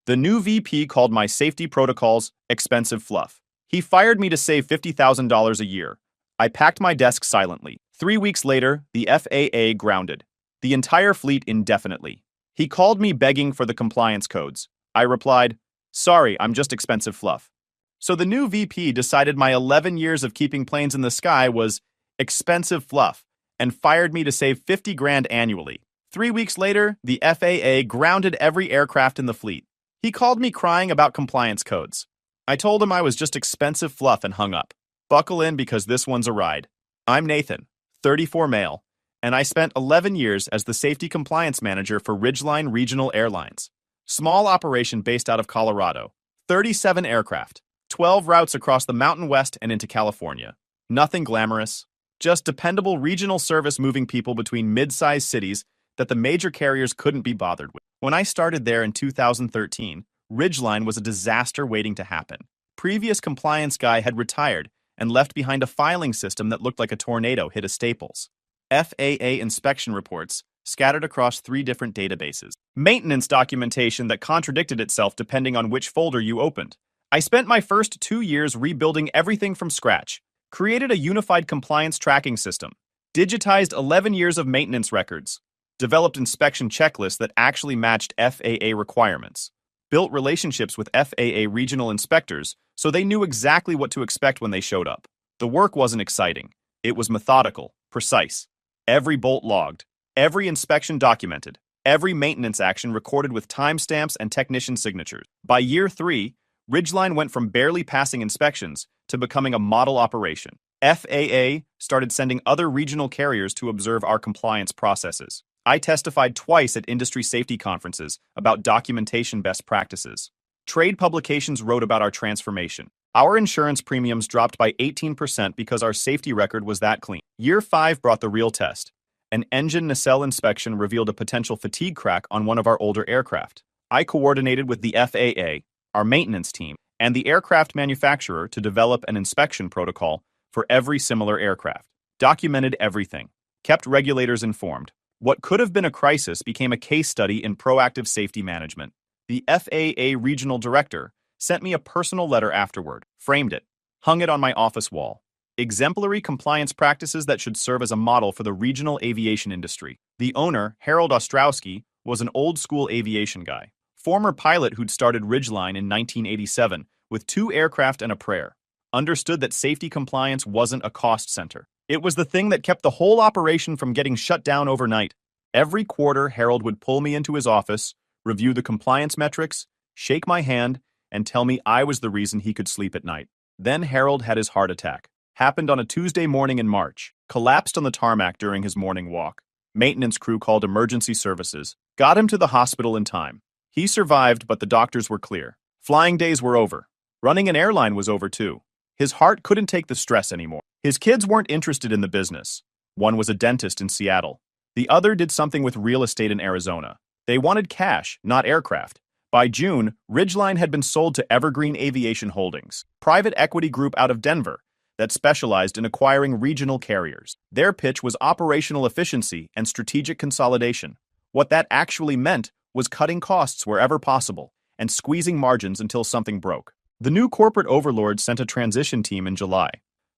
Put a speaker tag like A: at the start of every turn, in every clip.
A: The new VP called my safety protocols expensive fluff. He fired me to save $50,000 a year. I packed my desk silently. 3 weeks later, the FAA grounded the entire fleet indefinitely. He called me begging for the compliance codes. I replied, "Sorry, I'm just expensive fluff." So the new VP decided my 11 years of keeping planes in the sky was expensive fluff and fired me to save 50 grand annually. 3 weeks later, the FAA grounded every aircraft in the fleet. He called me crying about compliance codes. I told him I was just expensive fluff and hung up. Buckle in because this one's a ride. I'm Nathan, 34 male, and I spent 11 years as the safety compliance manager for Ridgeline Regional Airlines. Small operation based out of Colorado. 37 aircraft. 12 routes across the Mountain West and into California. Nothing glamorous. Just dependable regional service moving people between mid-sized cities that the major carriers couldn't be bothered with. When I started there in 2013, Ridgeline was a disaster waiting to happen. Previous compliance guy had retired and left behind a filing system that looked like a tornado hit a Staples. FAA inspection reports scattered across 3 different databases. Maintenance documentation that contradicted itself depending on which folder you opened. I spent my first 2 years rebuilding everything from scratch, created a unified compliance tracking system, digitized 11 years of maintenance records, developed inspection checklists that actually matched FAA requirements, built relationships with FAA regional inspectors so they knew exactly what to expect when they showed up. The work wasn't exciting. It was methodical, precise. Every bolt logged, every inspection documented, every maintenance action recorded with timestamps and technician signatures. By year 3, Ridgeline went from barely passing inspections to becoming a model operation. FAA started sending other regional carriers to observe our compliance processes. I testified twice at industry safety conferences about documentation best practices. Trade publications wrote about our transformation. Our insurance premiums dropped by 18% because our safety record was that clean. Year 5 brought the real test. An engine nacelle inspection revealed a potential fatigue crack on one of our older aircraft. I coordinated with the FAA, our maintenance team, and the aircraft manufacturer to develop an inspection protocol for every similar aircraft. Documented everything. Kept regulators informed. What could have been a crisis became a case study in proactive safety management. The FAA regional director sent me a personal letter afterward, framed it, hung it on my office wall. Exemplary compliance practices that should serve as a model for the regional aviation industry. The owner, Harold Ostrowski, was an old-school aviation guy. Former pilot who'd started Ridgeline in 1987 with 2 aircraft and a prayer. Understood that safety compliance wasn't a cost center. It was the thing that kept the whole operation from getting shut down overnight. Every quarter, Harold would pull me into his office, review the compliance metrics, shake my hand, and tell me I was the reason he could sleep at night. Then Harold had his heart attack. Happened on a Tuesday morning in March. Collapsed on the tarmac during his morning walk. Maintenance crew called emergency services. Got him to the hospital in time. He survived, but the doctors were clear. Flying days were over. Running an airline was over too. His heart couldn't take the stress anymore. His kids weren't interested in the business. One was a dentist in Seattle. The other did something with real estate in Arizona. They wanted cash, not aircraft. By June, Ridgeline had been sold to Evergreen Aviation Holdings, private equity group out of Denver that specialized in acquiring regional carriers. Their pitch was operational efficiency and strategic consolidation. What that actually meant was cutting costs wherever possible and squeezing margins until something broke. The new corporate overlord sent a transition team in July.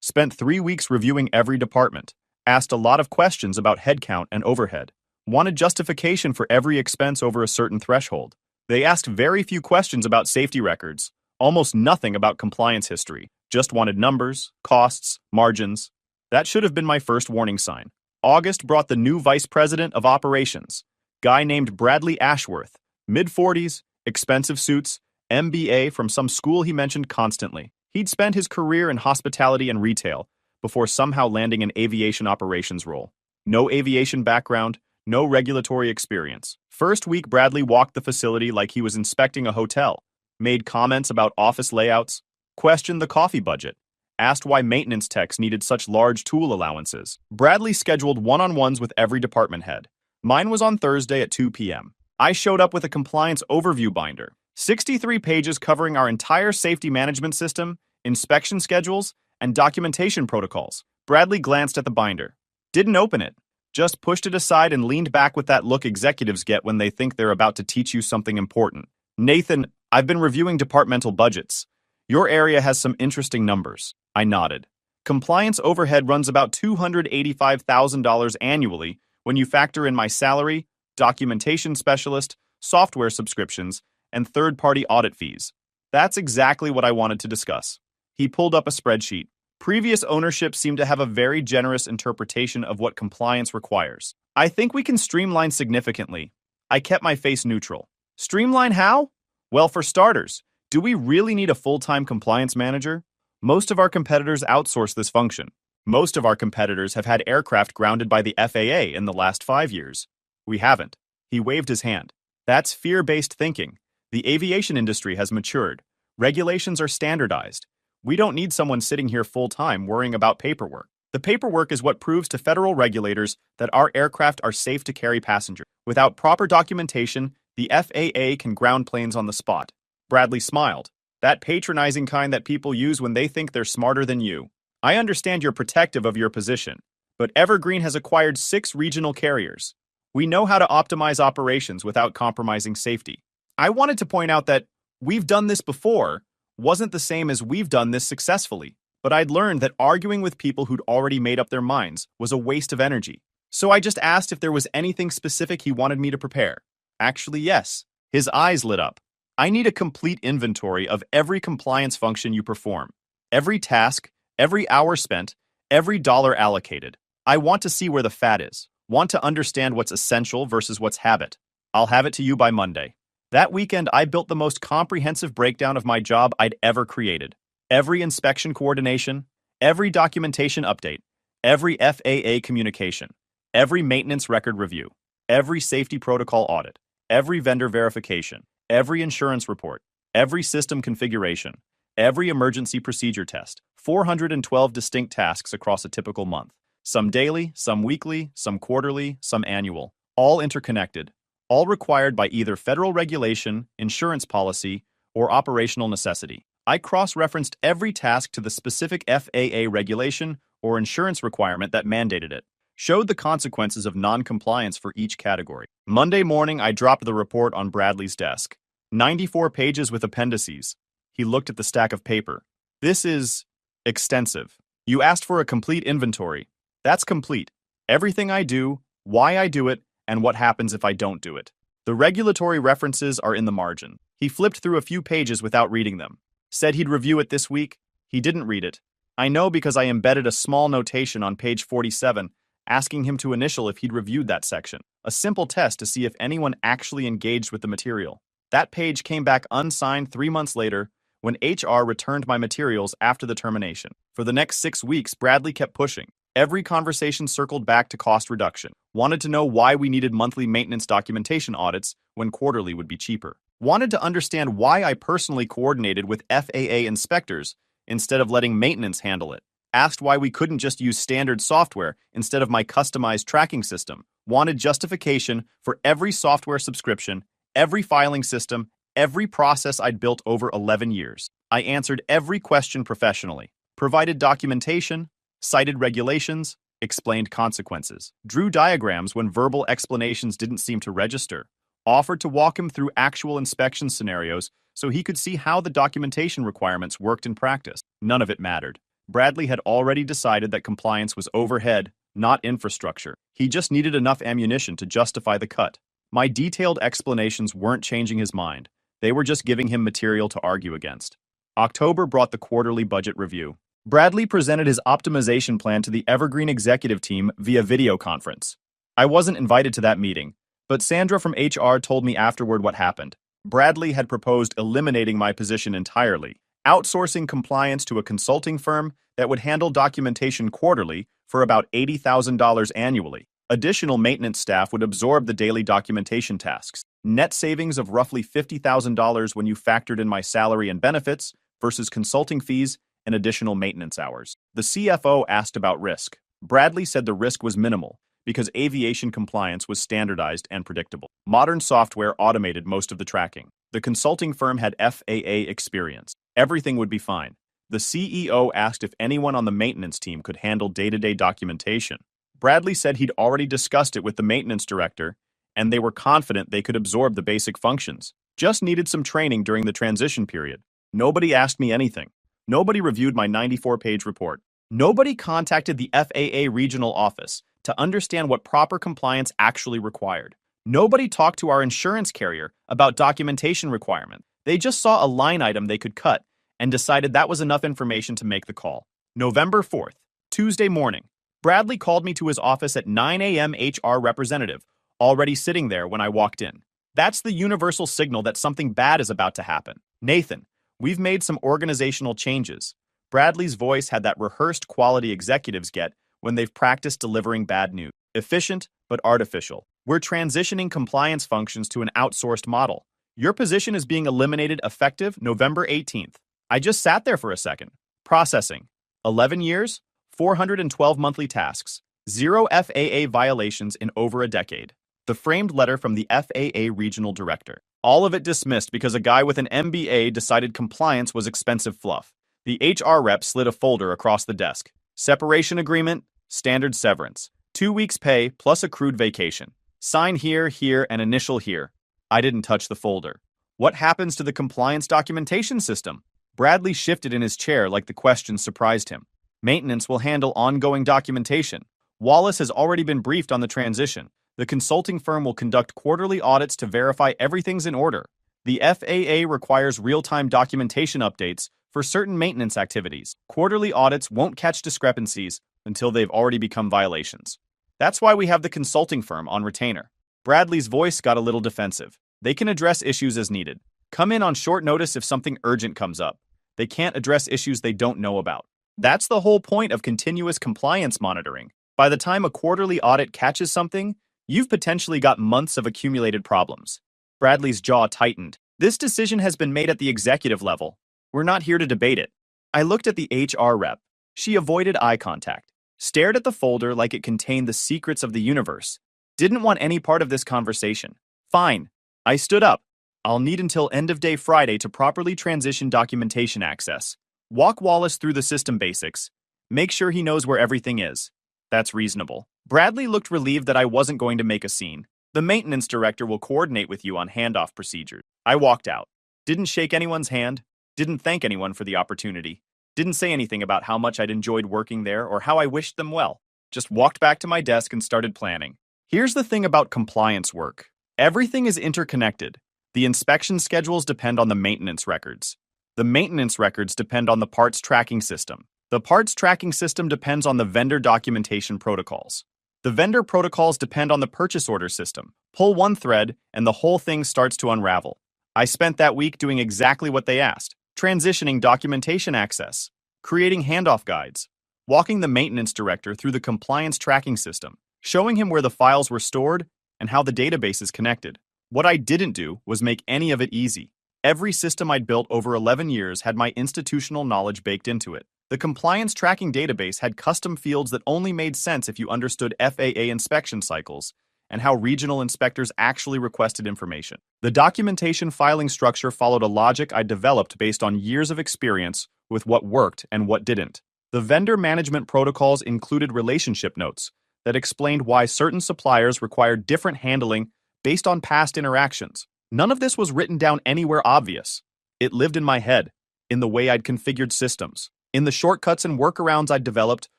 A: Spent 3 weeks reviewing every department. Asked a lot of questions about headcount and overhead. Wanted justification for every expense over a certain threshold. They asked very few questions about safety records, almost nothing about compliance history. Just wanted numbers, costs, margins. That should have been my first warning sign. August brought the new vice president of operations, guy named Bradley Ashworth, mid-40s, expensive suits, MBA from some school he mentioned constantly. He'd spent his career in hospitality and retail before somehow landing an aviation operations role. No aviation background, no regulatory experience. First week, Bradley walked the facility like he was inspecting a hotel, made comments about office layouts, questioned the coffee budget, asked why maintenance techs needed such large tool allowances. Bradley scheduled one-on-ones with every department head. Mine was on Thursday at 2 p.m. I showed up with a compliance overview binder, 63 pages covering our entire safety management system, inspection schedules, and documentation protocols. Bradley glanced at the binder, didn't open it, just pushed it aside and leaned back with that look executives get when they think they're about to teach you something important. "Nathan, I've been reviewing departmental budgets. Your area has some interesting numbers. I nodded. Compliance overhead runs about $285,000 annually when you factor in my salary, documentation specialist, software subscriptions, and third-party audit fees. That's exactly what I wanted to discuss. He pulled up a spreadsheet. Previous ownership seemed to have a very generous interpretation of what compliance requires. I think we can streamline significantly. I kept my face neutral. Streamline how? Well, for starters, do we really need a full-time compliance manager? Most of our competitors outsource this function. Most of our competitors have had aircraft grounded by the FAA in the last 5 years. We haven't. He waved his hand. That's fear-based thinking. The aviation industry has matured. Regulations are standardized. We don't need someone sitting here full-time worrying about paperwork. The paperwork is what proves to federal regulators that our aircraft are safe to carry passengers. Without proper documentation, the FAA can ground planes on the spot. Bradley smiled. That patronizing kind that people use when they think they're smarter than you. I understand you're protective of your position, but Evergreen has acquired 6 regional carriers. We know how to optimize operations without compromising safety. I wanted to point out that we've done this before wasn't the same as we've done this successfully, but I'd learned that arguing with people who'd already made up their minds was a waste of energy. So I just asked if there was anything specific he wanted me to prepare. Actually, yes. His eyes lit up. I need a complete inventory of every compliance function you perform. Every task, every hour spent, every dollar allocated. I want to see where the fat is. Want to understand what's essential versus what's habit. I'll have it to you by Monday. That weekend, I built the most comprehensive breakdown of my job I'd ever created. Every inspection coordination, every documentation update, every FAA communication, every maintenance record review, every safety protocol audit, every vendor verification, every insurance report, every system configuration, every emergency procedure test, 412 distinct tasks across a typical month. Some daily, some weekly, some quarterly, some annual, all interconnected, all required by either federal regulation, insurance policy, or operational necessity. I cross-referenced every task to the specific FAA regulation or insurance requirement that mandated it, showed the consequences of non-compliance for each category. Monday morning, I dropped the report on Bradley's desk. 94 pages with appendices. He looked at the stack of paper. This is extensive. You asked for a complete inventory. That's complete. Everything I do, why I do it, and what happens if I don't do it. The regulatory references are in the margin. He flipped through a few pages without reading them. Said he'd review it this week. He didn't read it. I know because I embedded a small notation on page 47 asking him to initial if he'd reviewed that section. A simple test to see if anyone actually engaged with the material. That page came back unsigned 3 months later when HR returned my materials after the termination. For the next 6 weeks, Bradley kept pushing. Every conversation circled back to cost reduction. Wanted to know why we needed monthly maintenance documentation audits when quarterly would be cheaper. Wanted to understand why I personally coordinated with FAA inspectors instead of letting maintenance handle it. Asked why we couldn't just use standard software instead of my customized tracking system. Wanted justification for every software subscription, every filing system, every process I'd built over 11 years. I answered every question professionally. Provided documentation, cited regulations, explained consequences, drew diagrams when verbal explanations didn't seem to register, offered to walk him through actual inspection scenarios so he could see how the documentation requirements worked in practice. None of it mattered. Bradley had already decided that compliance was overhead, not infrastructure. He just needed enough ammunition to justify the cut. My detailed explanations weren't changing his mind. They were just giving him material to argue against. October brought the quarterly budget review. Bradley presented his optimization plan to the Evergreen executive team via video conference. I wasn't invited to that meeting, but Sandra from HR told me afterward what happened. Bradley had proposed eliminating my position entirely, outsourcing compliance to a consulting firm that would handle documentation quarterly for about $80,000 annually. Additional maintenance staff would absorb the daily documentation tasks. Net savings of roughly $50,000 when you factored in my salary and benefits versus consulting fees and additional maintenance hours. The CFO asked about risk. Bradley said the risk was minimal because aviation compliance was standardized and predictable. Modern software automated most of the tracking. The consulting firm had FAA experience. Everything would be fine. The CEO asked if anyone on the maintenance team could handle day-to-day documentation. Bradley said he'd already discussed it with the maintenance director, and they were confident they could absorb the basic functions. Just needed some training during the transition period. Nobody asked me anything. Nobody reviewed my 94-page report. Nobody contacted the FAA regional office to understand what proper compliance actually required. Nobody talked to our insurance carrier about documentation requirements. They just saw a line item they could cut and decided that was enough information to make the call. November 4th, Tuesday morning. Bradley called me to his office at 9 a.m. HR representative, already sitting there when I walked in. That's the universal signal that something bad is about to happen. Nathan, we've made some organizational changes. Bradley's voice had that rehearsed quality executives get when they've practiced delivering bad news. Efficient, but artificial. We're transitioning compliance functions to an outsourced model. Your position is being eliminated effective November 18th. I just sat there for a second. Processing. 11 years, 412 monthly tasks, 0 FAA violations in over a decade. The framed letter from the FAA regional director. All of it dismissed because a guy with an MBA decided compliance was expensive fluff. The HR rep slid a folder across the desk. Separation agreement, standard severance. 2 weeks pay plus accrued vacation. Sign here, here, and initial here. I didn't touch the folder. What happens to the compliance documentation system? Bradley shifted in his chair like the question surprised him. Maintenance will handle ongoing documentation. Wallace has already been briefed on the transition. The consulting firm will conduct quarterly audits to verify everything's in order. The FAA requires real-time documentation updates for certain maintenance activities. Quarterly audits won't catch discrepancies until they've already become violations. That's why we have the consulting firm on retainer. Bradley's voice got a little defensive. They can address issues as needed. Come in on short notice if something urgent comes up. They can't address issues they don't know about. That's the whole point of continuous compliance monitoring. By the time a quarterly audit catches something, you've potentially got months of accumulated problems. Bradley's jaw tightened. This decision has been made at the executive level. We're not here to debate it. I looked at the HR rep. She avoided eye contact, stared at the folder like it contained the secrets of the universe. Didn't want any part of this conversation. Fine. I stood up. I'll need until end of day Friday to properly transition documentation access. Walk Wallace through the system basics. Make sure he knows where everything is. That's reasonable. Bradley looked relieved that I wasn't going to make a scene. The maintenance director will coordinate with you on handoff procedures. I walked out. Didn't shake anyone's hand. Didn't thank anyone for the opportunity. Didn't say anything about how much I'd enjoyed working there or how I wished them well. Just walked back to my desk and started planning. Here's the thing about compliance work. Everything is interconnected. The inspection schedules depend on the maintenance records. The maintenance records depend on the parts tracking system. The parts tracking system depends on the vendor documentation protocols. The vendor protocols depend on the purchase order system. Pull one thread, and the whole thing starts to unravel. I spent that week doing exactly what they asked. Transitioning documentation access, creating handoff guides, walking the maintenance director through the compliance tracking system, showing him where the files were stored and how the database is connected. What I didn't do was make any of it easy. Every system I'd built over 11 years had my institutional knowledge baked into it. The compliance tracking database had custom fields that only made sense if you understood FAA inspection cycles and how regional inspectors actually requested information. The documentation filing structure followed a logic I developed based on years of experience with what worked and what didn't. The vendor management protocols included relationship notes that explained why certain suppliers required different handling based on past interactions. None of this was written down anywhere obvious. It lived in my head, in the way I'd configured systems, in the shortcuts and workarounds I'd developed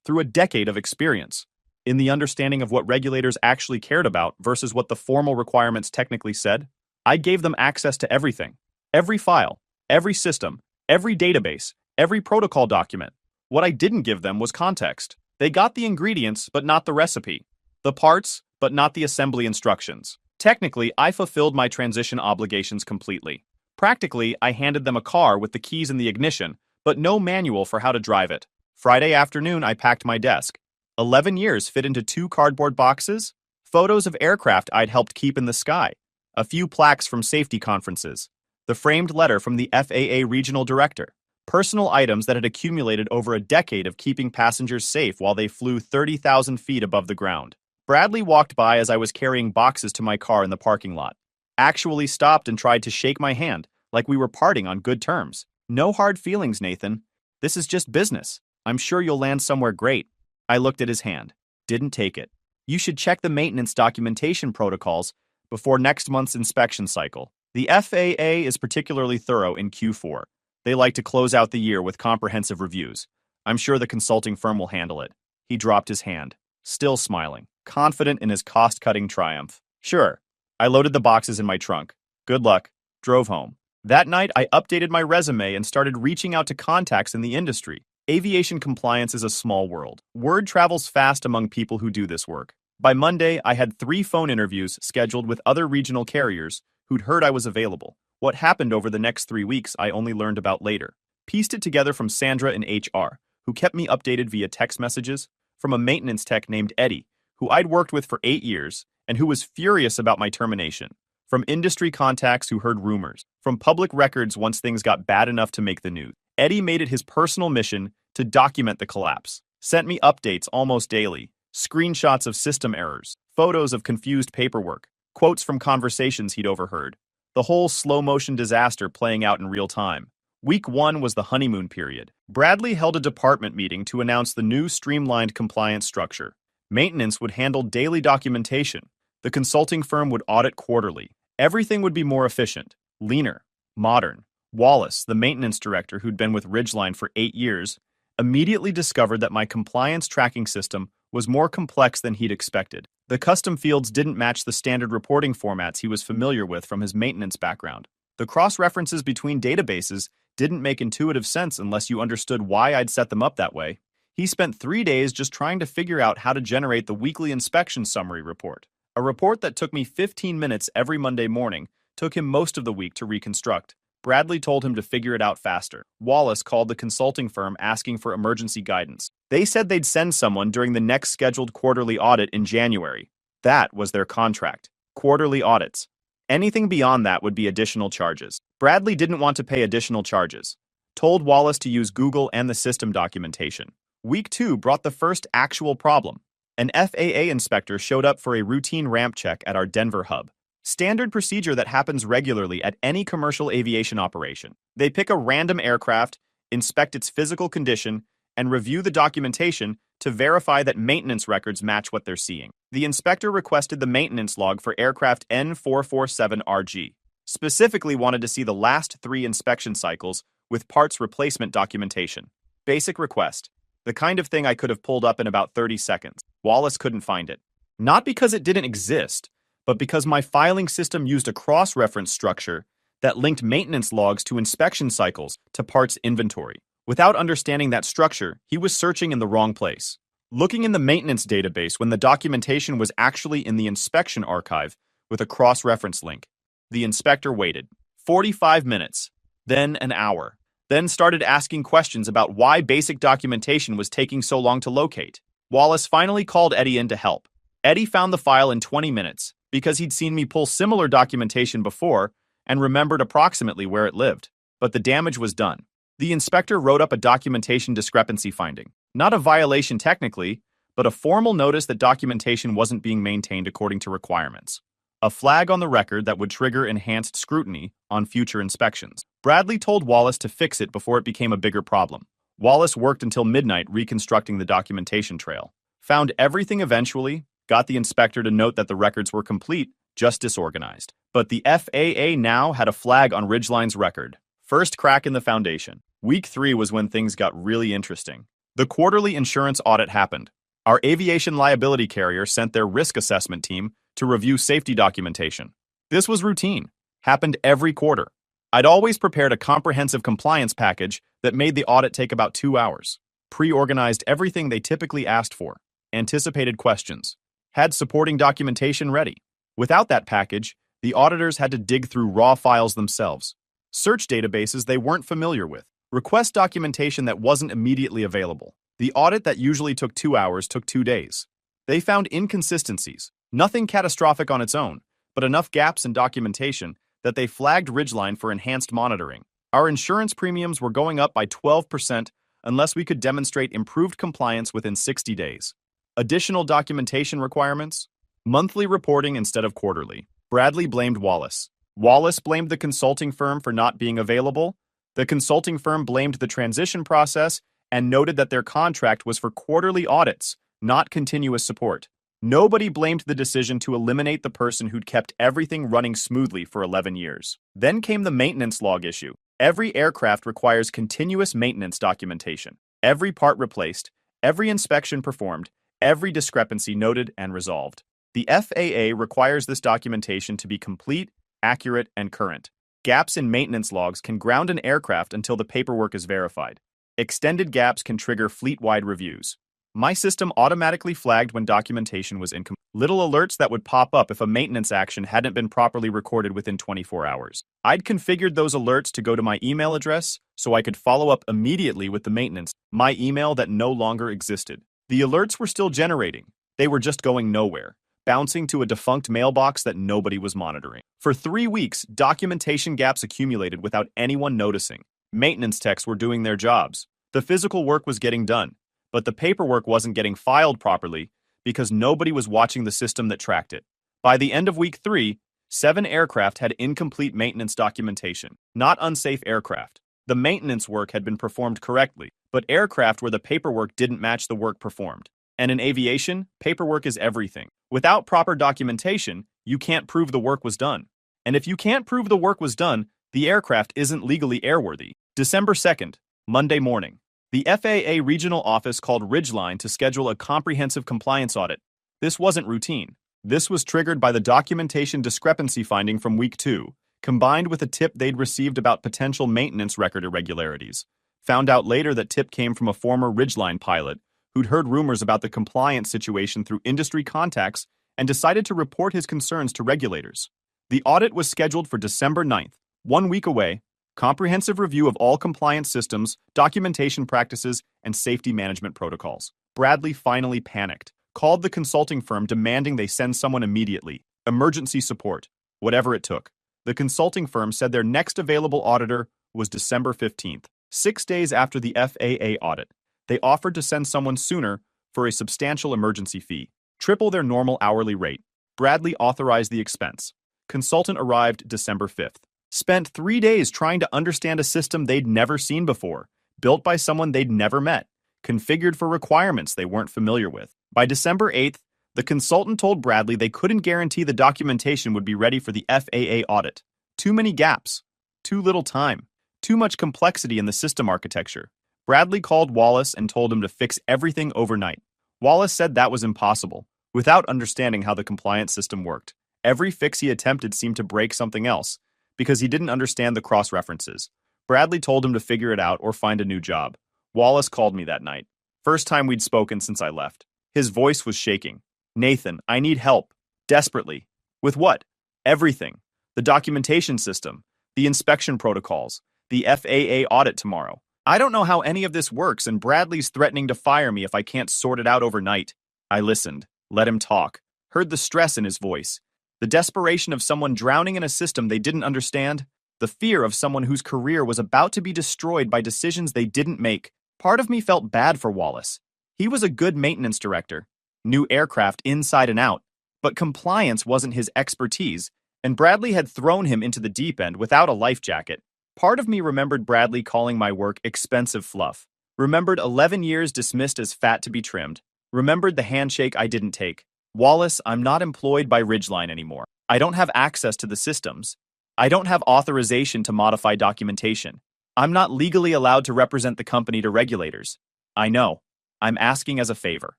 A: through a decade of experience, in the understanding of what regulators actually cared about versus what the formal requirements technically said. I gave them access to everything, every file, every system, every database, every protocol document. What I didn't give them was context. They got the ingredients, but not the recipe, the parts, but not the assembly instructions. Technically, I fulfilled my transition obligations completely. Practically, I handed them a car with the keys in the ignition, but no manual for how to drive it. Friday afternoon, I packed my desk. 11 years fit into 2 cardboard boxes, photos of aircraft I'd helped keep in the sky, a few plaques from safety conferences, the framed letter from the FAA regional director, personal items that had accumulated over a decade of keeping passengers safe while they flew 30,000 feet above the ground. Bradley walked by as I was carrying boxes to my car in the parking lot. Actually stopped and tried to shake my hand, like we were parting on good terms. No hard feelings, Nathan. This is just business. I'm sure you'll land somewhere great. I looked at his hand. Didn't take it. You should check the maintenance documentation protocols before next month's inspection cycle. The FAA is particularly thorough in Q4. They like to close out the year with comprehensive reviews. I'm sure the consulting firm will handle it. He dropped his hand, still smiling, confident in his cost-cutting triumph. Sure. I loaded the boxes in my trunk. Good luck. Drove home. That night, I updated my resume and started reaching out to contacts in the industry. Aviation compliance is a small world. Word travels fast among people who do this work. By Monday, I had 3 phone interviews scheduled with other regional carriers who'd heard I was available. What happened over the next 3 weeks, I only learned about later. Pieced it together from Sandra in HR, who kept me updated via text messages, from a maintenance tech named Eddie, who I'd worked with for 8 years, and who was furious about my termination, from industry contacts who heard rumors, from public records once things got bad enough to make the news. Eddie made it his personal mission to document the collapse, sent me updates almost daily, screenshots of system errors, photos of confused paperwork, quotes from conversations he'd overheard. The whole slow-motion disaster playing out in real time. Week 1 was the honeymoon period. Bradley held a department meeting to announce the new streamlined compliance structure. Maintenance would handle daily documentation. The consulting firm would audit quarterly. Everything would be more efficient, leaner, modern. Wallace, the maintenance director who'd been with Ridgeline for 8 years, immediately discovered that my compliance tracking system was more complex than he'd expected. The custom fields didn't match the standard reporting formats he was familiar with from his maintenance background. The cross-references between databases didn't make intuitive sense unless you understood why I'd set them up that way. He spent 3 days just trying to figure out how to generate the weekly inspection summary report. A report that took me 15 minutes every Monday morning took him most of the week to reconstruct. Bradley told him to figure it out faster. Wallace called the consulting firm asking for emergency guidance. They said they'd send someone during the next scheduled quarterly audit in January. That was their contract. Quarterly audits. Anything beyond that would be additional charges. Bradley didn't want to pay additional charges. Told Wallace to use Google and the system documentation. Week 2 brought the first actual problem. An FAA inspector showed up for a routine ramp check at our Denver hub. Standard procedure that happens regularly at any commercial aviation operation. They pick a random aircraft, inspect its physical condition, and review the documentation to verify that maintenance records match what they're seeing. The inspector requested the maintenance log for aircraft N447RG. Specifically wanted to see the last 3 inspection cycles with parts replacement documentation. Basic request. The kind of thing I could have pulled up in about 30 seconds. Wallace couldn't find it. Not because it didn't exist, but because my filing system used a cross-reference structure that linked maintenance logs to inspection cycles to parts inventory. Without understanding that structure, he was searching in the wrong place. Looking in the maintenance database when the documentation was actually in the inspection archive with a cross-reference link. The inspector waited 45 minutes, then an hour, then started asking questions about why basic documentation was taking so long to locate. Wallace finally called Eddie in to help. Eddie found the file in 20 minutes because he'd seen me pull similar documentation before and remembered approximately where it lived. But the damage was done. The inspector wrote up a documentation discrepancy finding. Not a violation technically, but a formal notice that documentation wasn't being maintained according to requirements. A flag on the record that would trigger enhanced scrutiny on future inspections. Bradley told Wallace to fix it before it became a bigger problem. Wallace worked until midnight reconstructing the documentation trail. Found everything eventually, got the inspector to note that the records were complete, just disorganized. But the FAA now had a flag on Ridgeline's record. First crack in the foundation. Week 3 was when things got really interesting. The quarterly insurance audit happened. Our aviation liability carrier sent their risk assessment team to review safety documentation. This was routine. Happened every quarter. I'd always prepared a comprehensive compliance package that made the audit take about 2 hours. Pre-organized everything they typically asked for. Anticipated questions. Had supporting documentation ready. Without that package, the auditors had to dig through raw files themselves. Search databases they weren't familiar with. Request documentation that wasn't immediately available. The audit that usually took 2 hours took 2 days. They found inconsistencies. Nothing catastrophic on its own, but enough gaps in documentation that they flagged Ridgeline for enhanced monitoring. Our insurance premiums were going up by 12% unless we could demonstrate improved compliance within 60 days. Additional documentation requirements? Monthly reporting instead of quarterly. Bradley blamed Wallace. Wallace blamed the consulting firm for not being available. The consulting firm blamed the transition process and noted that their contract was for quarterly audits, not continuous support. Nobody blamed the decision to eliminate the person who'd kept everything running smoothly for 11 years. Then came the maintenance log issue. Every aircraft requires continuous maintenance documentation. Every part replaced, every inspection performed, every discrepancy noted and resolved. The FAA requires this documentation to be complete, accurate, and current. Gaps in maintenance logs can ground an aircraft until the paperwork is verified. Extended gaps can trigger fleet-wide reviews. My system automatically flagged when documentation was incomplete. Little alerts that would pop up if a maintenance action hadn't been properly recorded within 24 hours. I'd configured those alerts to go to my email address so I could follow up immediately with the maintenance, my email that no longer existed. The alerts were still generating. They were just going nowhere, bouncing to a defunct mailbox that nobody was monitoring. For 3 weeks, documentation gaps accumulated without anyone noticing. Maintenance techs were doing their jobs. The physical work was getting done, but the paperwork wasn't getting filed properly because nobody was watching the system that tracked it. By the end of week 3, 7 aircraft had incomplete maintenance documentation, not unsafe aircraft. The maintenance work had been performed correctly, but aircraft where the paperwork didn't match the work performed. And in aviation, paperwork is everything. Without proper documentation, you can't prove the work was done. And if you can't prove the work was done, the aircraft isn't legally airworthy. December 2nd, Monday morning. The FAA regional office called Ridgeline to schedule a comprehensive compliance audit. This wasn't routine. This was triggered by the documentation discrepancy finding from week 2, combined with a tip they'd received about potential maintenance record irregularities. Found out later that tip came from a former Ridgeline pilot who'd heard rumors about the compliance situation through industry contacts and decided to report his concerns to regulators. The audit was scheduled for December 9th, 1 week away. Comprehensive review of all compliance systems, documentation practices, and safety management protocols. Bradley finally panicked, called the consulting firm demanding they send someone immediately, emergency support, whatever it took. The consulting firm said their next available auditor was December 15th, 6 days after the FAA audit. They offered to send someone sooner for a substantial emergency fee, triple their normal hourly rate. Bradley authorized the expense. Consultant arrived December 5th. Spent 3 days trying to understand a system they'd never seen before, built by someone they'd never met, configured for requirements they weren't familiar with. By December 8th, the consultant told Bradley they couldn't guarantee the documentation would be ready for the FAA audit. Too many gaps, too little time, too much complexity in the system architecture. Bradley called Wallace and told him to fix everything overnight. Wallace said that was impossible, without understanding how the compliance system worked. Every fix he attempted seemed to break something else, because he didn't understand the cross-references. Bradley told him to figure it out or find a new job. Wallace called me that night. First time we'd spoken since I left. His voice was shaking. "Nathan, I need help. Desperately." "With what?" "Everything. The documentation system, the inspection protocols, the FAA audit tomorrow. I don't know how any of this works, and Bradley's threatening to fire me if I can't sort it out overnight." I listened, let him talk, heard the stress in his voice. The desperation of someone drowning in a system they didn't understand, the fear of someone whose career was about to be destroyed by decisions they didn't make. Part of me felt bad for Wallace. He was a good maintenance director, knew aircraft inside and out, but compliance wasn't his expertise, and Bradley had thrown him into the deep end without a life jacket. Part of me remembered Bradley calling my work expensive fluff, remembered 11 years dismissed as fat to be trimmed, remembered the handshake I didn't take. "Wallace, I'm not employed by Ridgeline anymore. I don't have access to the systems. I don't have authorization to modify documentation. I'm not legally allowed to represent the company to regulators. I know. I'm asking as a favor.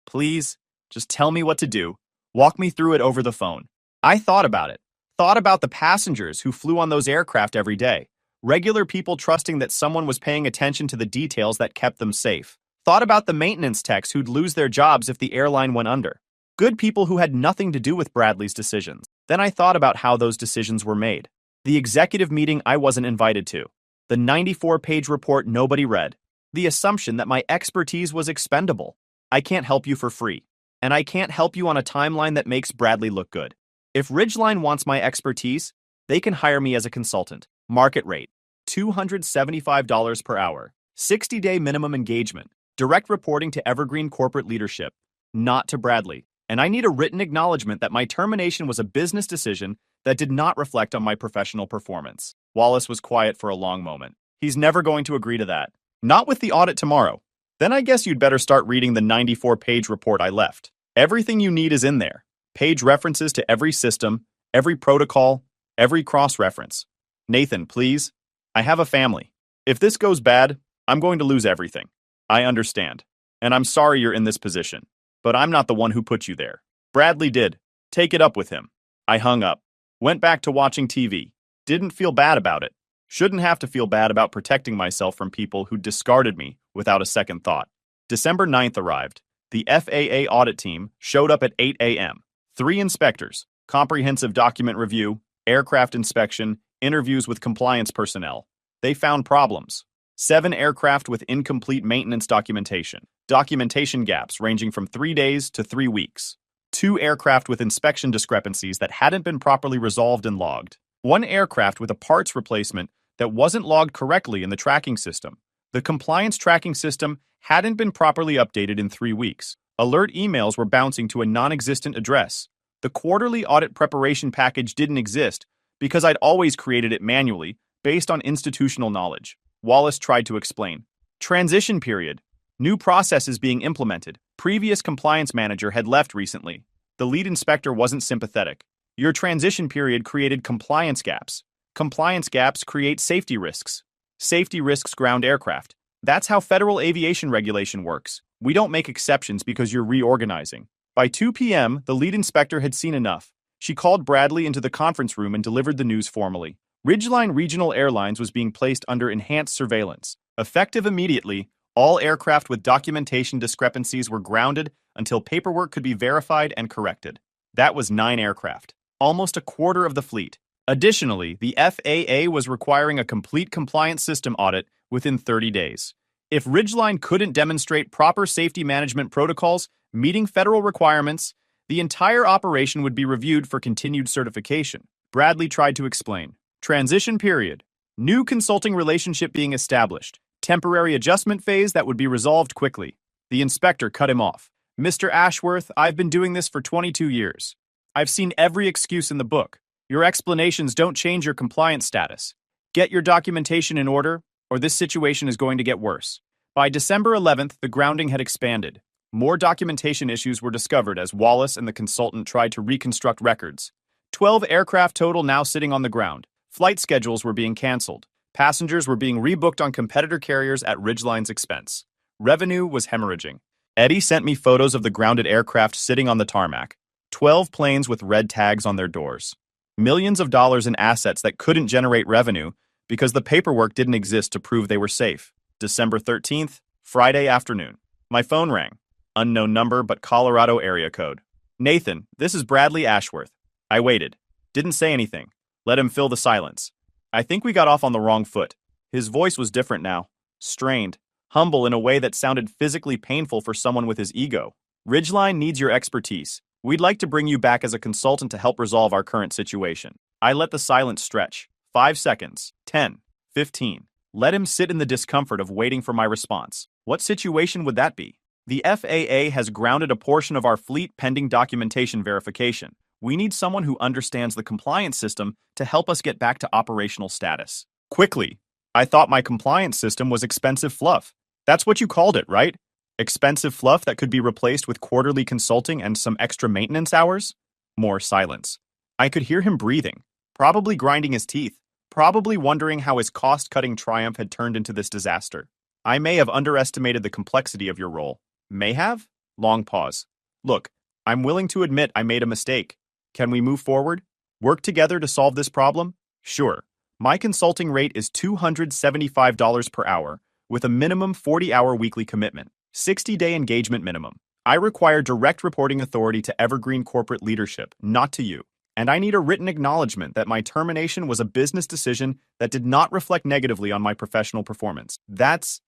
A: Please, just tell me what to do. Walk me through it over the phone." I thought about it. Thought about the passengers who flew on those aircraft every day. Regular people trusting that someone was paying attention to the details that kept them safe. Thought about the maintenance techs who'd lose their jobs if the airline went under. Good people who had nothing to do with Bradley's decisions. Then I thought about how those decisions were made. The executive meeting I wasn't invited to. The 94-page report nobody read. The assumption that my expertise was expendable. I can't help you for free. And I can't help you on a timeline that makes Bradley look good. If Ridgeline wants my expertise, they can hire me as a consultant. Market rate, $275 per hour. 60-day minimum engagement. Direct reporting to Evergreen corporate leadership, not to Bradley. And I need a written acknowledgement that my termination was a business decision that did not reflect on my professional performance. Wallace was quiet for a long moment. He's never going to agree to that. Not with the audit tomorrow. Then I guess you'd better start reading the 94-page report I left. Everything you need is in there. Page references to every system, every protocol, every cross-reference. Nathan, please. I have a family. If this goes bad, I'm going to lose everything. I understand. And I'm sorry you're in this position. But I'm not the one who put you there. Bradley did. Take it up with him. I hung up. Went back to watching TV. Didn't feel bad about it. Shouldn't have to feel bad about protecting myself from people who discarded me without a second thought. December 9th arrived. The FAA audit team showed up at 8 a.m. 3 inspectors, comprehensive document review, aircraft inspection, interviews with compliance personnel. They found problems. 7 aircraft with incomplete maintenance documentation. Documentation gaps ranging from 3 days to 3 weeks. 2 aircraft with inspection discrepancies that hadn't been properly resolved and logged. 1 aircraft with a parts replacement that wasn't logged correctly in the tracking system. The compliance tracking system hadn't been properly updated in 3 weeks. Alert emails were bouncing to a non-existent address. The quarterly audit preparation package didn't exist because I'd always created it manually based on institutional knowledge. Wallace tried to explain. Transition period. New processes being implemented. Previous compliance manager had left recently. The lead inspector wasn't sympathetic. Your transition period created compliance gaps. Compliance gaps create safety risks. Safety risks ground aircraft. That's how federal aviation regulation works. We don't make exceptions because you're reorganizing. By 2 p.m., the lead inspector had seen enough. She called Bradley into the conference room and delivered the news formally. Ridgeline Regional Airlines was being placed under enhanced surveillance. Effective immediately, all aircraft with documentation discrepancies were grounded until paperwork could be verified and corrected. That was 9 aircraft, almost a quarter of the fleet. Additionally, the FAA was requiring a complete compliance system audit within 30 days. If Ridgeline couldn't demonstrate proper safety management protocols meeting federal requirements, the entire operation would be reviewed for continued certification. Bradley tried to explain. Transition period. New consulting relationship being established. Temporary adjustment phase that would be resolved quickly. The inspector cut him off. Mr. Ashworth, I've been doing this for 22 years. I've seen every excuse in the book. Your explanations don't change your compliance status. Get your documentation in order, or this situation is going to get worse. By December 11th, the grounding had expanded. More documentation issues were discovered as Wallace and the consultant tried to reconstruct records. 12 aircraft total now sitting on the ground. Flight schedules were being canceled. Passengers were being rebooked on competitor carriers at Ridgeline's expense. Revenue was hemorrhaging. Eddie sent me photos of the grounded aircraft sitting on the tarmac. 12 planes with red tags on their doors. Millions of dollars in assets that couldn't generate revenue because the paperwork didn't exist to prove they were safe. December 13th, Friday afternoon. My phone rang. Unknown number, but Colorado area code. Nathan, this is Bradley Ashworth. I waited. Didn't say anything. Let him fill the silence. I think we got off on the wrong foot. His voice was different now. Strained. Humble in a way that sounded physically painful for someone with his ego. Ridgeline needs your expertise. We'd like to bring you back as a consultant to help resolve our current situation. I let the silence stretch. 5 seconds. 10. 15. Let him sit in the discomfort of waiting for my response. What situation would that be? The FAA has grounded a portion of our fleet pending documentation verification. We need someone who understands the compliance system to help us get back to operational status. Quickly. I thought my compliance system was expensive fluff. That's what you called it, right? Expensive fluff that could be replaced with quarterly consulting and some extra maintenance hours? More silence. I could hear him breathing, probably grinding his teeth, probably wondering how his cost-cutting triumph had turned into this disaster. I may have underestimated the complexity of your role. May have? Long pause. Look, I'm willing to admit I made a mistake. Can we move forward? Work together to solve this problem? Sure. My consulting rate is $275 per hour, with a minimum 40-hour weekly commitment. 60-day engagement minimum. I require direct reporting authority to Evergreen corporate leadership, not to you. And I need a written acknowledgement that my termination was a business decision that did not reflect negatively on my professional performance. That's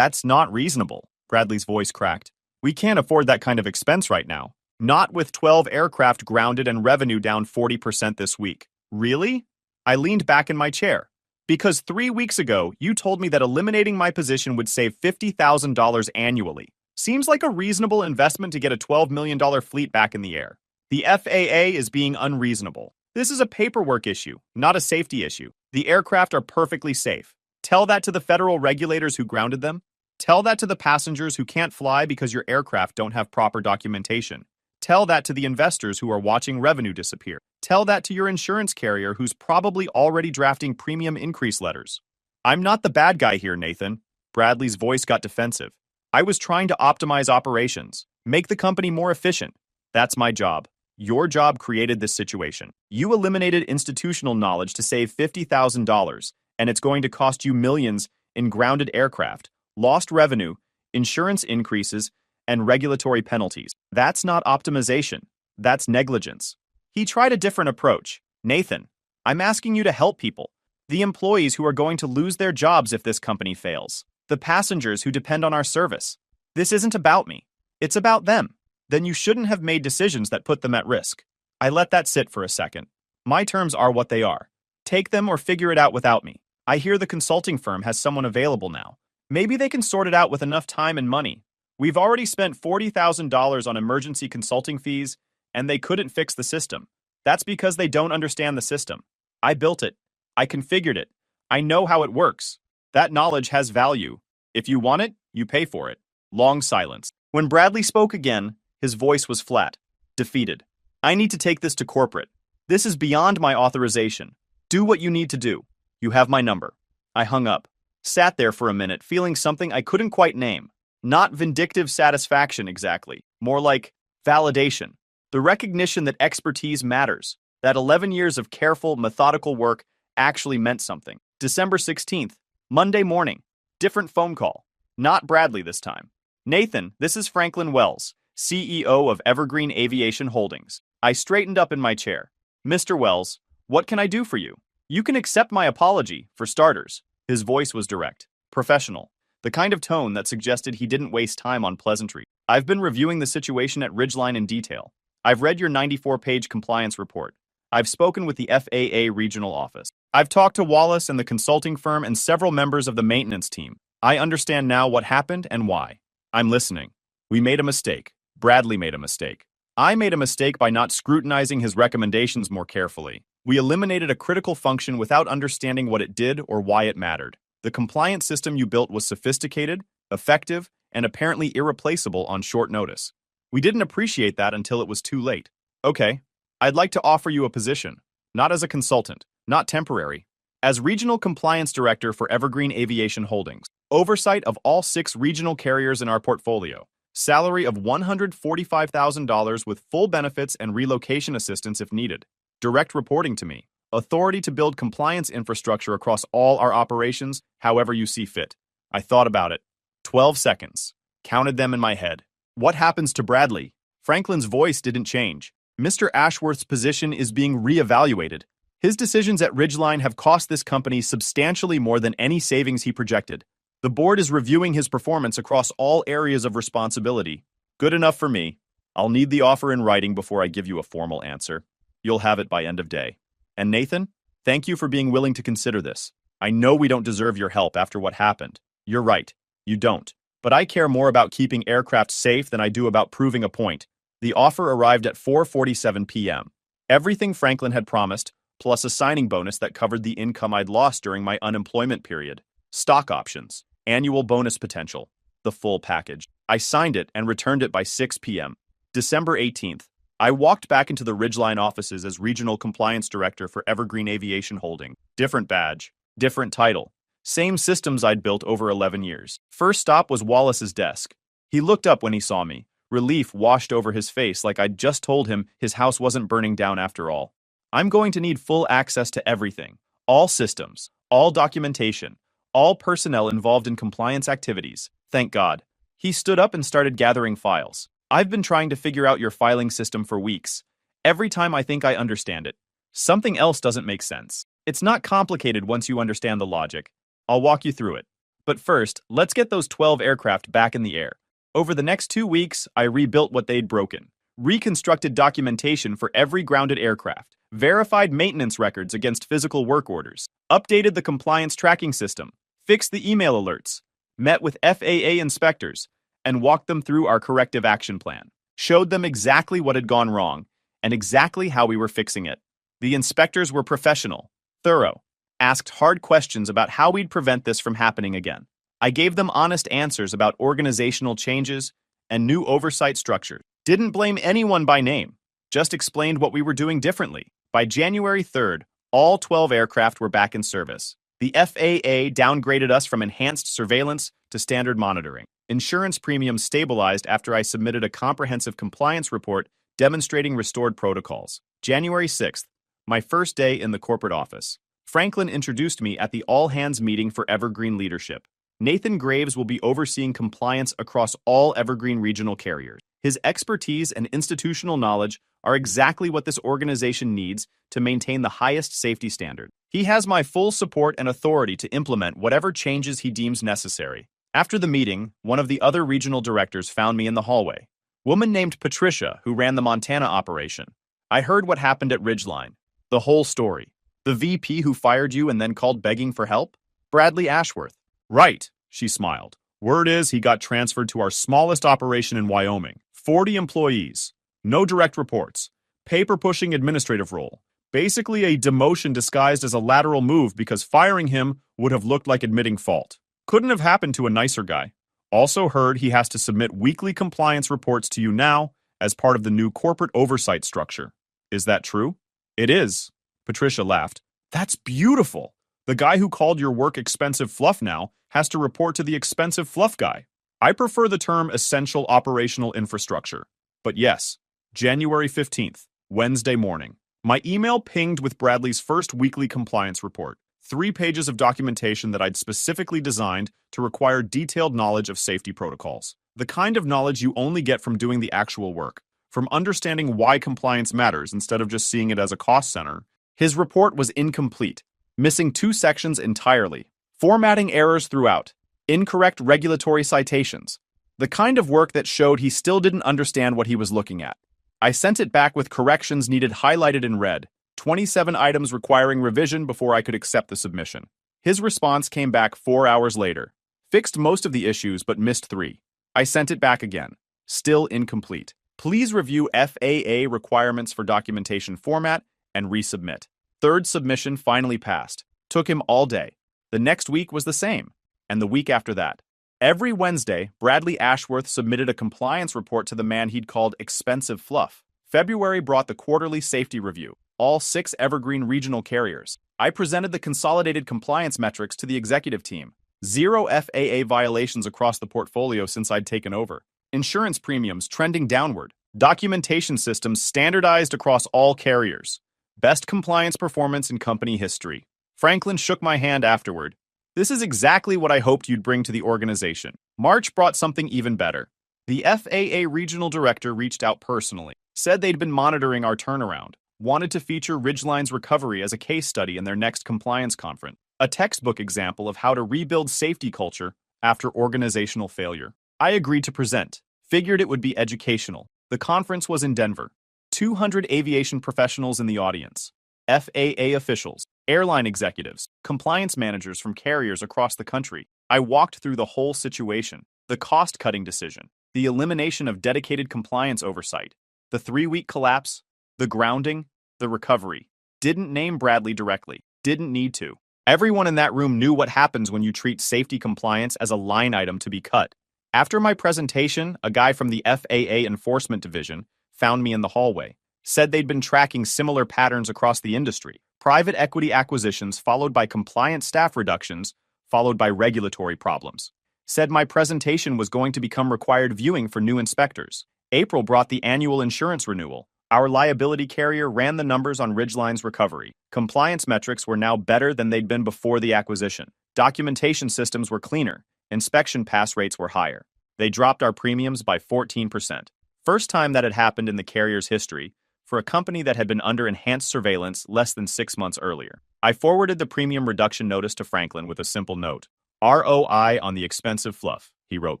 A: not reasonable. Bradley's voice cracked. We can't afford that kind of expense right now. Not with 12 aircraft grounded and revenue down 40% this week. Really? I leaned back in my chair. Because 3 weeks ago, you told me that eliminating my position would save $50,000 annually. Seems like a reasonable investment to get a $12 million fleet back in the air. The FAA is being unreasonable. This is a paperwork issue, not a safety issue. The aircraft are perfectly safe. Tell that to the federal regulators who grounded them. Tell that to the passengers who can't fly because your aircraft don't have proper documentation. Tell that to the investors who are watching revenue disappear. Tell that to your insurance carrier who's probably already drafting premium increase letters. I'm not the bad guy here, Nathan. Bradley's voice got defensive. I was trying to optimize operations, make the company more efficient. That's my job. Your job created this situation. You eliminated institutional knowledge to save $50,000, and it's going to cost you millions in grounded aircraft, lost revenue, insurance increases, and regulatory penalties. That's not optimization. That's negligence. He tried a different approach. Nathan, I'm asking you to help people. The employees who are going to lose their jobs if this company fails. The passengers who depend on our service. This isn't about me. It's about them. Then you shouldn't have made decisions that put them at risk. I let that sit for a second. My terms are what they are. Take them or figure it out without me. I hear the consulting firm has someone available now. Maybe they can sort it out with enough time and money. We've already spent $40,000 on emergency consulting fees, and they couldn't fix the system. That's because they don't understand the system. I built it. I configured it. I know how it works. That knowledge has value. If you want it, you pay for it. Long silence. When Bradley spoke again, his voice was flat, defeated. I need to take this to corporate. This is beyond my authorization. Do what you need to do. You have my number. I hung up. Sat there for a minute, feeling something I couldn't quite name. Not vindictive satisfaction exactly, more like validation. The recognition that expertise matters, that 11 years of careful, methodical work actually meant something. December 16th, Monday morning. Different phone call. Not Bradley this time. Nathan, this is Franklin Wells, CEO of Evergreen Aviation Holdings. I straightened up in my chair. Mr. Wells, what can I do for you? You can accept my apology, for starters. His voice was direct, professional. The kind of tone that suggested he didn't waste time on pleasantry. I've been reviewing the situation at Ridgeline in detail. I've read your 94-page compliance report. I've spoken with the FAA regional office. I've talked to Wallace and the consulting firm and several members of the maintenance team. I understand now what happened and why. I'm listening. We made a mistake. Bradley made a mistake. I made a mistake by not scrutinizing his recommendations more carefully. We eliminated a critical function without understanding what it did or why it mattered. The compliance system you built was sophisticated, effective, and apparently irreplaceable on short notice. We didn't appreciate that until it was too late. Okay, I'd like to offer you a position, not as a consultant, not temporary, as Regional Compliance Director for Evergreen Aviation Holdings. Oversight of all 6 regional carriers in our portfolio. Salary of $145,000 with full benefits and relocation assistance if needed. Direct reporting to me. Authority to build compliance infrastructure across all our operations, however you see fit. I thought about it. 12 seconds. Counted them in my head. What happens to Bradley? Franklin's voice didn't change. Mr. Ashworth's position is being reevaluated. His decisions at Ridgeline have cost this company substantially more than any savings he projected. The board is reviewing his performance across all areas of responsibility. Good enough for me. I'll need the offer in writing before I give you a formal answer. You'll have it by end of day. And Nathan, thank you for being willing to consider this. I know we don't deserve your help after what happened. You're right. You don't. But I care more about keeping aircraft safe than I do about proving a point. The offer arrived at 4:47 p.m. Everything Franklin had promised, plus a signing bonus that covered the income I'd lost during my unemployment period. Stock options, annual bonus potential, the full package. I signed it and returned it by 6 p.m. December 18th. I walked back into the Ridgeline offices as Regional Compliance Director for Evergreen Aviation Holding. Different badge, different title. Same systems I'd built over 11 years. First stop was Wallace's desk. He looked up when he saw me. Relief washed over his face like I'd just told him his house wasn't burning down after all. I'm going to need full access to everything. All systems, all documentation, all personnel involved in compliance activities. Thank God. He stood up and started gathering files. I've been trying to figure out your filing system for weeks. Every time I think I understand it, something else doesn't make sense. It's not complicated once you understand the logic. I'll walk you through it. But first, let's get those 12 aircraft back in the air. Over the next 2 weeks, I rebuilt what they'd broken. Reconstructed documentation for every grounded aircraft. Verified maintenance records against physical work orders. Updated the compliance tracking system. Fixed the email alerts. Met with FAA inspectors and walked them through our corrective action plan. Showed them exactly what had gone wrong and exactly how we were fixing it. The inspectors were professional, thorough, asked hard questions about how we'd prevent this from happening again. I gave them honest answers about organizational changes and new oversight structures. Didn't blame anyone by name, just explained what we were doing differently. By January 3rd, all 12 aircraft were back in service. The FAA downgraded us from enhanced surveillance to standard monitoring. Insurance premiums stabilized after I submitted a comprehensive compliance report demonstrating restored protocols. January 6th, my first day in the corporate office. Franklin introduced me at the all-hands meeting for Evergreen leadership. Nathan Graves will be overseeing compliance across all Evergreen regional carriers. His expertise and institutional knowledge are exactly what this organization needs to maintain the highest safety standard. He has my full support and authority to implement whatever changes he deems necessary. After the meeting, one of the other regional directors found me in the hallway. Woman named Patricia, who ran the Montana operation. I heard what happened at Ridgeline. The whole story. The VP who fired you and then called begging for help? Bradley Ashworth. Right, she smiled. Word is he got transferred to our smallest operation in Wyoming. 40 employees. No direct reports. Paper-pushing administrative role. Basically a demotion disguised as a lateral move because firing him would have looked like admitting fault. Couldn't have happened to a nicer guy. Also heard he has to submit weekly compliance reports to you now as part of the new corporate oversight structure. Is that true? It is. Patricia laughed. That's beautiful. The guy who called your work expensive fluff now has to report to the expensive fluff guy. I prefer the term essential operational infrastructure. But yes, January 15th, Wednesday morning. My email pinged with Bradley's first weekly compliance report. 3 pages of documentation that I'd specifically designed to require detailed knowledge of safety protocols. The kind of knowledge you only get from doing the actual work, from understanding why compliance matters instead of just seeing it as a cost center. His report was incomplete, missing 2 sections entirely, formatting errors throughout, incorrect regulatory citations, the kind of work that showed he still didn't understand what he was looking at. I sent it back with corrections needed highlighted in red, 27 items requiring revision before I could accept the submission. His response came back 4 hours later, fixed most of the issues but missed 3. I sent it back again, still incomplete. Please review FAA requirements for documentation format and resubmit. 3rd submission finally passed. Took him all day. The next week was the same, and the week after that. Every Wednesday, Bradley Ashworth submitted a compliance report to the man he'd called expensive fluff. February brought the quarterly safety review, all 6 Evergreen regional carriers. I presented the consolidated compliance metrics to the executive team. 0 FAA violations across the portfolio since I'd taken over. Insurance premiums trending downward. Documentation systems standardized across all carriers. Best compliance performance in company history. Franklin shook my hand afterward. This is exactly what I hoped you'd bring to the organization. March brought something even better. The FAA regional director reached out personally, said they'd been monitoring our turnaround, wanted to feature Ridgeline's recovery as a case study in their next compliance conference, a textbook example of how to rebuild safety culture after organizational failure. I agreed to present, figured it would be educational. The conference was in Denver. 200 aviation professionals in the audience, FAA officials, airline executives, compliance managers from carriers across the country. I walked through the whole situation, the cost-cutting decision, the elimination of dedicated compliance oversight, the 3-week collapse, the grounding, the recovery. Didn't name Bradley directly, didn't need to. Everyone in that room knew what happens when you treat safety compliance as a line item to be cut. After my presentation, a guy from the FAA Enforcement Division found me in the hallway, said they'd been tracking similar patterns across the industry. Private equity acquisitions followed by compliance staff reductions, followed by regulatory problems. Said my presentation was going to become required viewing for new inspectors. April brought the annual insurance renewal. Our liability carrier ran the numbers on Ridgeline's recovery. Compliance metrics were now better than they'd been before the acquisition. Documentation systems were cleaner. Inspection pass rates were higher. They dropped our premiums by 14%. First time that had happened in the carrier's history for a company that had been under enhanced surveillance less than 6 months earlier. I forwarded the premium reduction notice to Franklin with a simple note. ROI on the expensive fluff, he wrote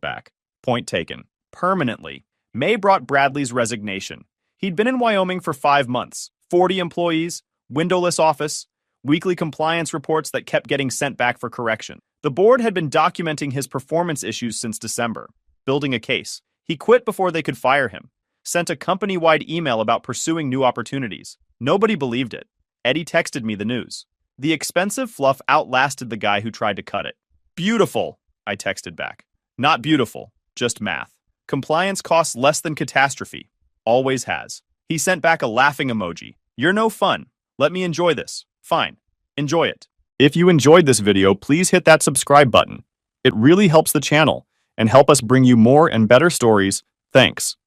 A: back. Point taken. Permanently. May brought Bradley's resignation. He'd been in Wyoming for 5 months, 40 employees, windowless office, weekly compliance reports that kept getting sent back for correction. The board had been documenting his performance issues since December, building a case. He quit before they could fire him. Sent a company-wide email about pursuing new opportunities. Nobody believed it. Eddie texted me the news. The expensive fluff outlasted the guy who tried to cut it. Beautiful, I texted back. Not beautiful, just math. Compliance costs less than catastrophe. always has. He sent back a laughing emoji. You're no fun. Let me enjoy this. Fine. Enjoy it. If you enjoyed this video, please hit that subscribe button. It really helps the channel and help us bring you more and better stories. Thanks.